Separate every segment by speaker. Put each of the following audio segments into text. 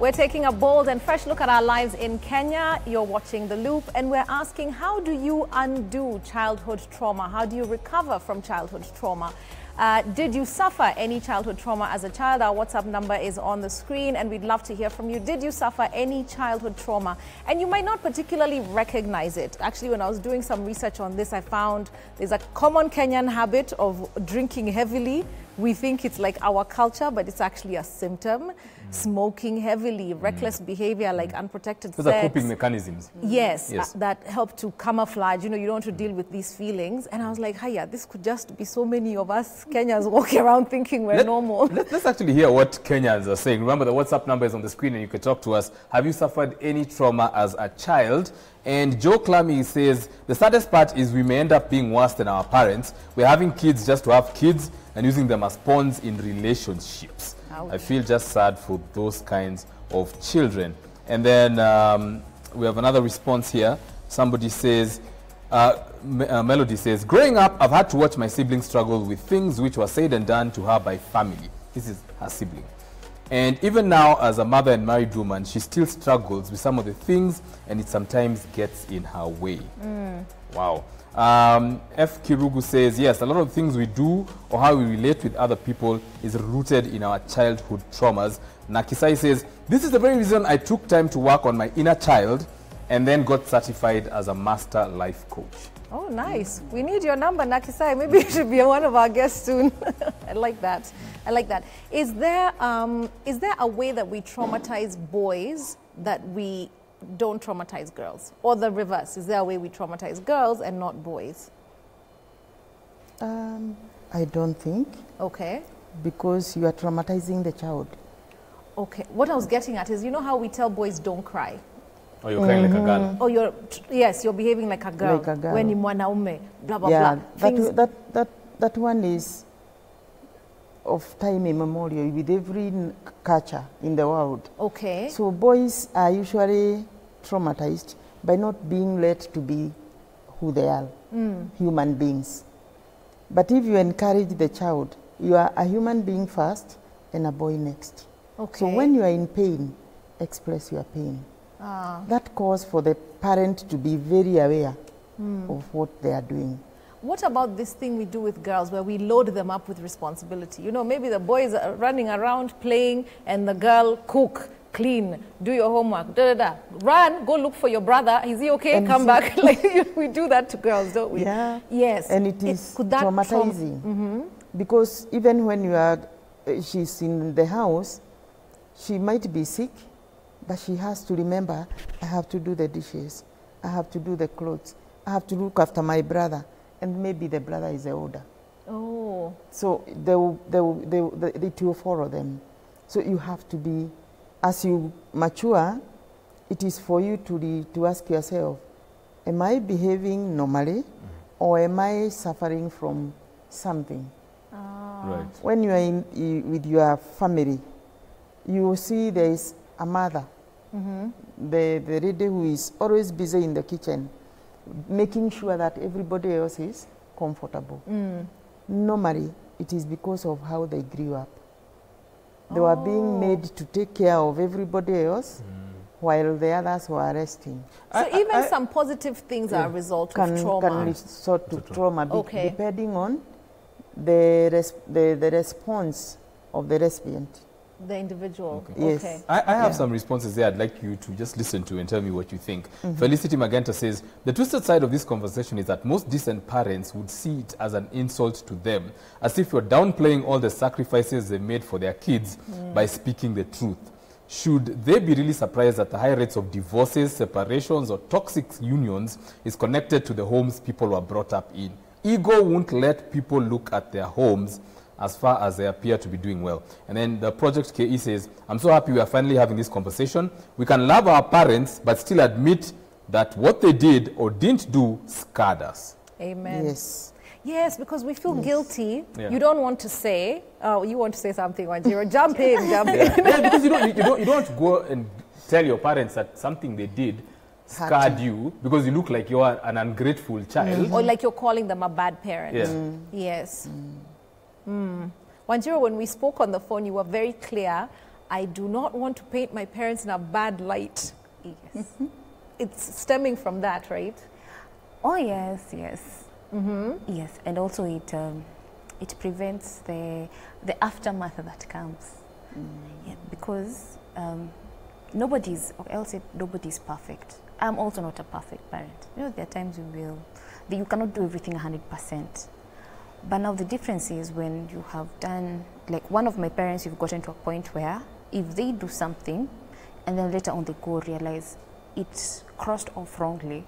Speaker 1: We're taking a bold and fresh look at our lives in Kenya. You're watching The Loop, and we're asking, how do you undo childhood trauma? How do you recover from childhood trauma? Did you suffer any childhood trauma as a child? Our WhatsApp number is on the screen, and we'd love to hear from you. Did you suffer any childhood trauma? And you might not particularly recognize it. Actually, when I was doing some research on this, I found there's a common Kenyan habit of drinking heavily. We think it's like our culture, but it's actually a symptom. Smoking heavily, reckless behavior like unprotected sex.
Speaker 2: Those are coping mechanisms.
Speaker 1: Yes, that help to camouflage. You know, you don't want to deal with these feelings. And I was like, hiya, this could just be so many of us Kenyans walking around thinking we're normal.
Speaker 2: Let's actually hear what Kenyans are saying. Remember, the WhatsApp number is on the screen and you can talk to us. Have you suffered any trauma as a child? And Joe Clammy says, the saddest part is we may end up being worse than our parents. We're having kids just to have kids and using them as pawns in relationships. Ouch. I feel just sad for those kinds of children. And then we have another response here. Somebody says, Melody says, growing up, I've had to watch my siblings struggle with things which were said and done to her by family. This is her sibling. And even now, as a mother and married woman, she still struggles with some of the things, and it sometimes gets in her way. Wow. F. Kirugu says, yes, a lot of things we do or how we relate with other people is rooted in our childhood traumas. Nakisai says, this is the very reason I took time to work on my inner child and then got certified as a master life coach.
Speaker 1: Oh, nice. We need your number, Nakisai. Maybe you should be one of our guests soon. I like that. I like that. Is there a way that we traumatize boys that we don't traumatize girls? Or the reverse? Is there a way we traumatize girls and not boys?
Speaker 3: I don't think.
Speaker 1: Okay.
Speaker 3: Because you are traumatizing the child.
Speaker 1: Okay. What I was getting at is, you know how we tell boys don't cry?
Speaker 2: Or you're crying like a girl.
Speaker 1: Or you're behaving like a girl.
Speaker 3: Like a girl.
Speaker 1: When you mwanaume, blah, blah,
Speaker 3: yeah,
Speaker 1: blah.
Speaker 3: that one is of time immemorial with every culture in the world.
Speaker 1: Okay.
Speaker 3: So boys are usually traumatized by not being let to be who they are, human beings. But if you encourage the child, you are a human being first and a boy next.
Speaker 1: Okay.
Speaker 3: So when you are in pain, express your pain. That calls for the parent to be very aware of what they are doing.
Speaker 1: What about this thing we do with girls where we load them up with responsibility? You know, maybe the boys are running around playing and the girl cook, clean, do your homework, run, go look for your brother. Is he okay? And come back. Like, we do that to girls, don't we?
Speaker 3: Yeah.
Speaker 1: Yes.
Speaker 3: And it is traumatizing. Because even when she's in the house, she might be sick, but she has to remember, I have to do the dishes, I have to do the clothes, I have to look after my brother. And maybe the brother is older.
Speaker 1: Oh.
Speaker 3: So it will follow them. So you have to be, as you mature, it is for you to ask yourself, am I behaving normally or am I suffering from something?
Speaker 2: Right.
Speaker 3: When you are with your family, you will see there is a mother, the lady who is always busy in the kitchen, making sure that everybody else is comfortable. Normally, it is because of how they grew up. They were being made to take care of everybody else while the others were resting.
Speaker 1: So even some positive things are a result of trauma.
Speaker 3: Can resort to trauma, depending on the response of the recipient.
Speaker 1: The individual.
Speaker 2: Okay.
Speaker 3: Yes.
Speaker 1: Okay.
Speaker 2: I have some responses there I'd like you to just listen to and tell me what you think. Felicity Magenta says, the twisted side of this conversation is that most decent parents would see it as an insult to them, as if you're downplaying all the sacrifices they made for their kids by speaking the truth. Should they be really surprised that the high rates of divorces, separations, or toxic unions is connected to the homes people were brought up in? Ego won't let people look at their homes as far as they appear to be doing well. And then the Project KE says, I'm so happy we are finally having this conversation. We can love our parents, but still admit that what they did or didn't do scarred us.
Speaker 1: Amen.
Speaker 3: Yes.
Speaker 1: Yes, because we feel guilty. Yeah. You don't want to say, oh, you want to say something, Wanjiru. Jump in, jump in.
Speaker 2: Yeah, because you don't go and tell your parents that something they did scarred you because you look like you're an ungrateful child.
Speaker 1: Or like you're calling them a bad parent.
Speaker 2: Yeah.
Speaker 1: Yes. Wanjiru, when we spoke on the phone, you were very clear I do not want to paint my parents in a bad light.
Speaker 4: Yes.
Speaker 1: It's stemming from that, right?
Speaker 4: Oh yes, yes. Yes, and also it prevents the aftermath that comes. Yeah, because nobody's perfect. I'm also not a perfect parent. You know, there are times you cannot do everything 100%. But now the difference is when you have done, like one of my parents, you've gotten to a point where if they do something and then later on they go realize it's crossed off wrongly,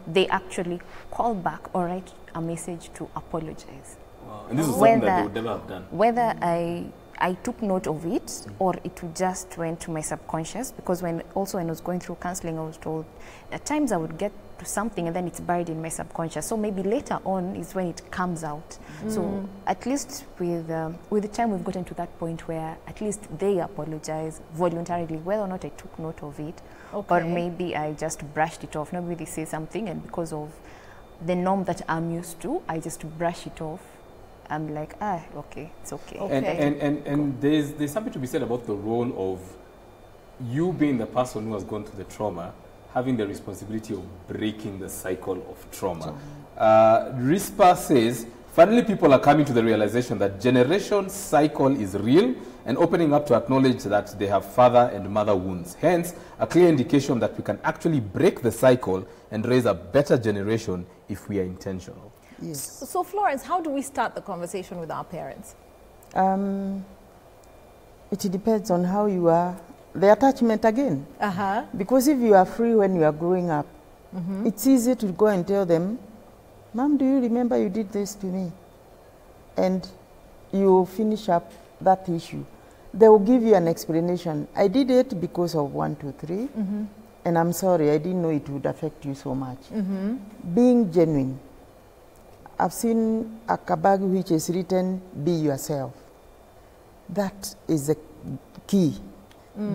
Speaker 4: they actually call back or write a message to apologize.
Speaker 2: Wow. And this is something that they would never have done.
Speaker 4: Whether I took note of it or it just went to my subconscious, because when I was going through counseling, I was told at times I would get to something and then it's buried in my subconscious. So maybe later on is when it comes out. So at least with the time we've gotten to that point where at least they apologize voluntarily, whether or not I took note of it, or maybe I just brushed it off. Maybe they say something and because of the norm that I'm used to, I just brush it off. I'm like, okay, it's okay.
Speaker 2: And there's something to be said about the role of you being the person who has gone through the trauma, having the responsibility of breaking the cycle of trauma. RISPA says, finally people are coming to the realization that generation cycle is real and opening up to acknowledge that they have father and mother wounds. Hence, a clear indication that we can actually break the cycle and raise a better generation if we are intentional.
Speaker 3: Yes.
Speaker 1: So Florence, how do we start the conversation with our parents?
Speaker 3: It depends on how you are, the attachment again. Because if you are free when you are growing up, it's easy to go and tell them, Mom, do you remember you did this to me? And you finish up that issue. They will give you an explanation. I did it because of 1, 2, 3, and I'm sorry, I didn't know it would affect you so much. Being genuine. I've seen a kabag which is written, be yourself. That is the key,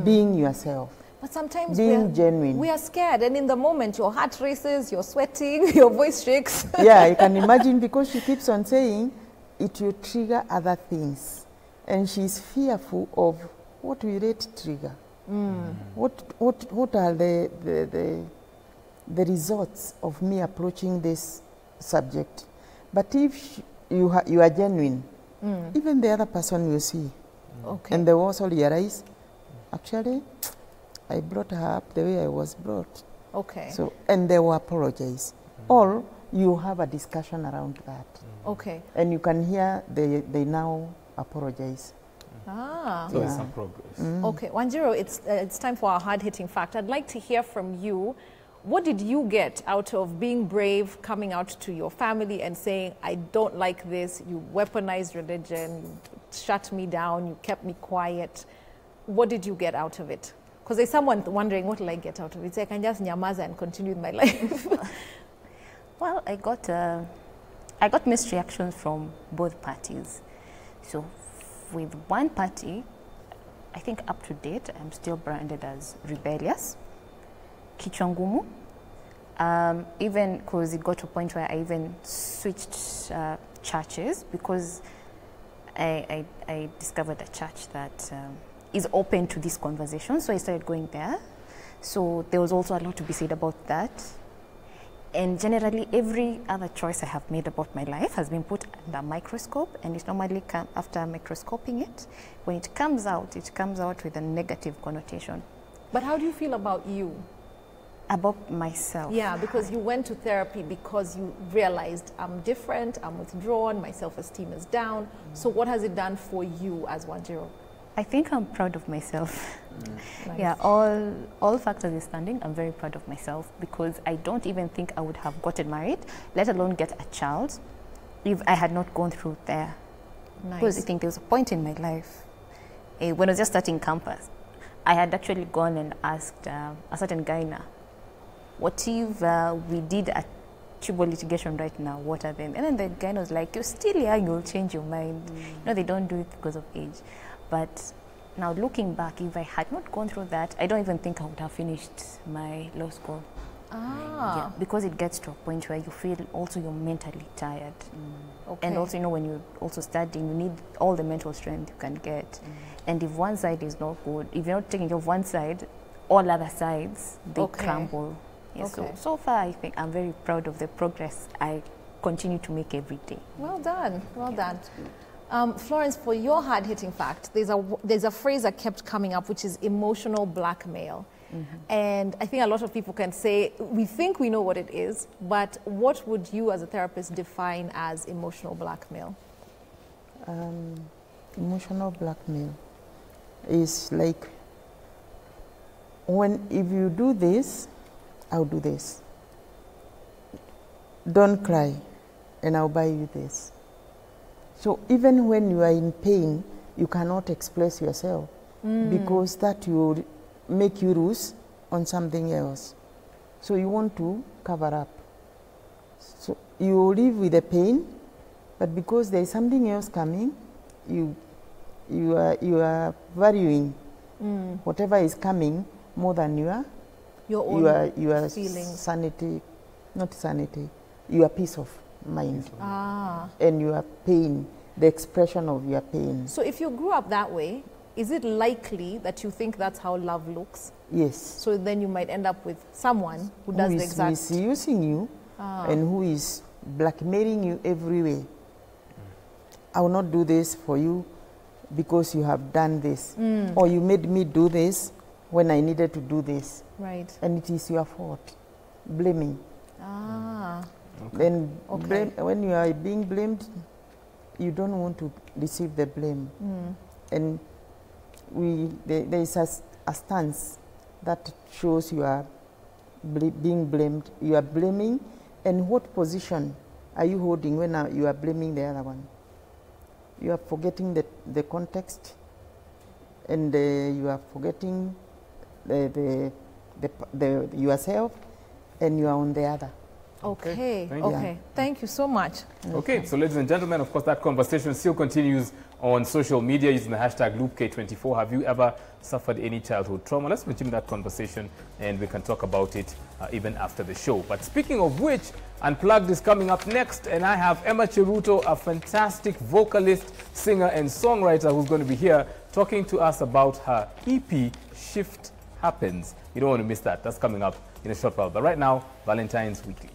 Speaker 3: being yourself.
Speaker 1: But sometimes
Speaker 3: being genuine.
Speaker 1: We are scared, and in the moment your heart races, you're sweating, your voice shakes.
Speaker 3: Yeah, you can imagine, because she keeps on saying it will trigger other things. And she's fearful of what will it trigger. What are the results of me approaching this subject? But if you are genuine, even the other person will see. And they will also realize, actually, I brought her up the way I was brought. So, and they will apologize. Or you have a discussion around that. And you can hear they now apologize.
Speaker 1: So
Speaker 2: there's some progress.
Speaker 1: Okay, Wanjiru, it's time for our hard-hitting fact. I'd like to hear from you. What did you get out of being brave, coming out to your family and saying, I don't like this, you weaponized religion, you shut me down, you kept me quiet. What did you get out of it? Because there's someone wondering, what will I get out of it? It's like, I can just nyamaza and continue with my life.
Speaker 4: Well, I got mixed reactions from both parties. So with one party, I think up to date, I'm still branded as rebellious. Kichwangumu, even because it got to a point where I even switched churches because I discovered a church that is open to this conversation, so I started going there. So there was also a lot to be said about that. And generally, every other choice I have made about my life has been put under a microscope, and it normally comes after microscoping it. When it comes out with a negative connotation.
Speaker 1: But how do you feel about you?
Speaker 4: About myself.
Speaker 1: Yeah, because you went to therapy because you realized I'm different, I'm withdrawn, my self-esteem is down. So what has it done for you as Wanjiru?
Speaker 4: I think I'm proud of myself.
Speaker 1: Nice.
Speaker 4: Yeah, all factors standing, I'm very proud of myself because I don't even think I would have gotten married, let alone get a child, if I had not gone through there.
Speaker 1: Nice.
Speaker 4: Because I think there was a point in my life, when I was just starting campus, I had actually gone and asked a certain guy now, what if we did a tribal litigation right now, what are them? And then the guy was like, you're still young, you'll change your mind. No, they don't do it because of age. But now looking back, if I had not gone through that, I don't even think I would have finished my law school.
Speaker 1: Ah.
Speaker 4: Yeah, because it gets to a point where you feel also you're mentally tired.
Speaker 1: Okay.
Speaker 4: And also, you know, when you're also studying, you need all the mental strength you can get. And if one side is not good, if you're not taking care of one side, all other sides, they
Speaker 1: Okay.
Speaker 4: crumble. Yeah,
Speaker 1: Okay.
Speaker 4: so far, I think I'm very proud of the progress I continue to make every day.
Speaker 1: Well done, well done. Florence, for your hard-hitting fact, there's a phrase that kept coming up, which is emotional blackmail. And I think a lot of people can say, we think we know what it is, but what would you as a therapist define as emotional blackmail?
Speaker 3: Emotional blackmail is like, if you do this, I'll do this. Don't cry, and I'll buy you this. So even when you are in pain, you cannot express yourself because that will make you lose on something else. So you want to cover up. So you live with the pain, but because there is something else coming, you are valuing whatever is coming more than your own
Speaker 1: feelings.
Speaker 3: sanity, not sanity, your peace of mind.
Speaker 1: Ah.
Speaker 3: And your pain, the expression of your pain.
Speaker 1: So if you grew up that way, is it likely that you think that's how love looks?
Speaker 3: Yes.
Speaker 1: So then you might end up with someone who does the exact...
Speaker 3: misusing you and who is blackmailing you every way. I will not do this for you because you have done this. Or you made me do this when I needed to do this.
Speaker 1: Right.
Speaker 3: And it is your fault. Blaming.
Speaker 1: Ah.
Speaker 3: Then
Speaker 1: Okay.
Speaker 3: when you are being blamed, you don't want to receive the blame. And there is a stance that shows you are being blamed. You are blaming, and what position are you holding when you are blaming the other one? You are forgetting the context, and you are forgetting the yourself, and you are on the other.
Speaker 1: Okay,
Speaker 2: Thank you.
Speaker 1: okay. Thank you so much.
Speaker 2: Okay, so ladies and gentlemen, of course, that conversation still continues on social media using the hashtag LoopK24. Have you ever suffered any childhood trauma? Let's continue that conversation and we can talk about it even after the show. But speaking of which, Unplugged is coming up next, and I have Emma Cheruto, a fantastic vocalist, singer, and songwriter who's going to be here talking to us about her EP, Shift Happens. You don't want to miss that. That's coming up in a short while. But right now, Valentine's Weekly.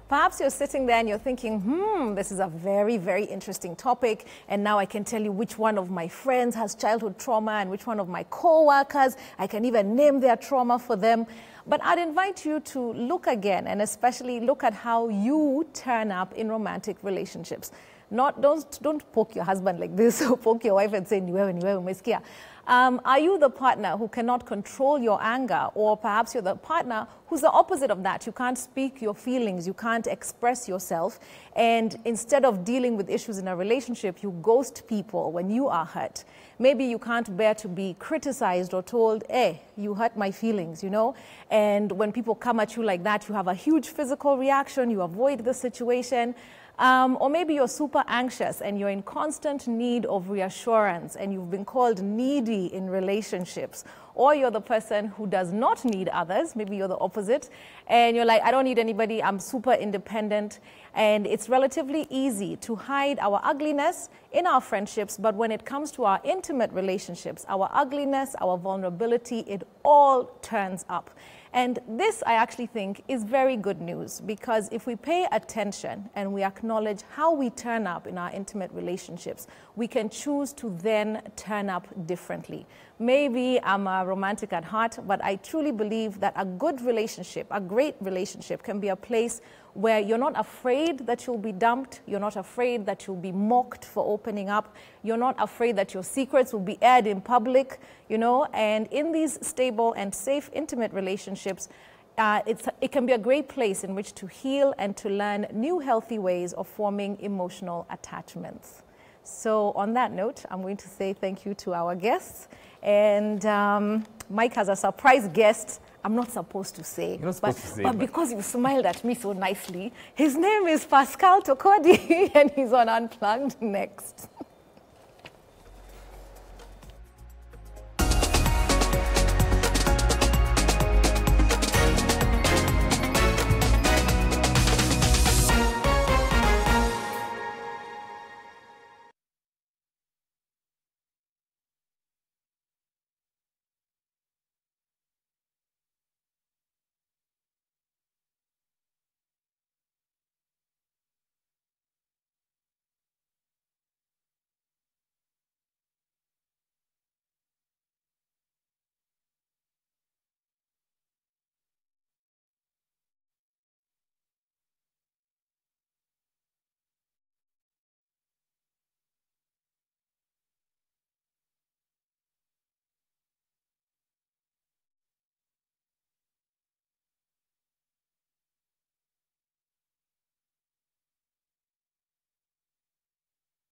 Speaker 1: Perhaps you're sitting there and you're thinking, this is a very, very interesting topic, and now I can tell you which one of my friends has childhood trauma and which one of my co-workers. I can even name their trauma for them. But I'd invite you to look again, and especially look at how you turn up in romantic relationships. Don't poke your husband like this or poke your wife and say, niwewe umesikia. Are you the partner who cannot control your anger, or perhaps you're the partner who's the opposite of that? You can't speak your feelings, you can't express yourself, and instead of dealing with issues in a relationship, you ghost people when you are hurt. Maybe you can't bear to be criticized or told, hey, you hurt my feelings, you know? And when people come at you like that, you have a huge physical reaction, you avoid the situation. Or maybe you're super anxious and you're in constant need of reassurance and you've been called needy in relationships. Or you're the person who does not need others. Maybe you're the opposite. And you're like, I don't need anybody. I'm super independent. And it's relatively easy to hide our ugliness in our friendships. But when it comes to our intimate relationships, our ugliness, our vulnerability, it all turns up. And this, I actually think, is very good news, because if we pay attention and we acknowledge how we turn up in our intimate relationships, we can choose to then turn up differently. Maybe I'm a romantic at heart, but I truly believe that a good relationship, a great relationship, can be a place where you're not afraid that you'll be dumped, you're not afraid that you'll be mocked for opening up, you're not afraid that your secrets will be aired in public, you know, and in these stable and safe, intimate relationships, it can be a great place in which to heal and to learn new healthy ways of forming emotional attachments. So on that note, I'm going to say thank you to our guests, and Mike has a surprise guest I'm not supposed to say.
Speaker 2: You're not supposed to say,
Speaker 1: but because you smiled at me so nicely, his name is Pascal Tokodi, and he's on Unplugged next.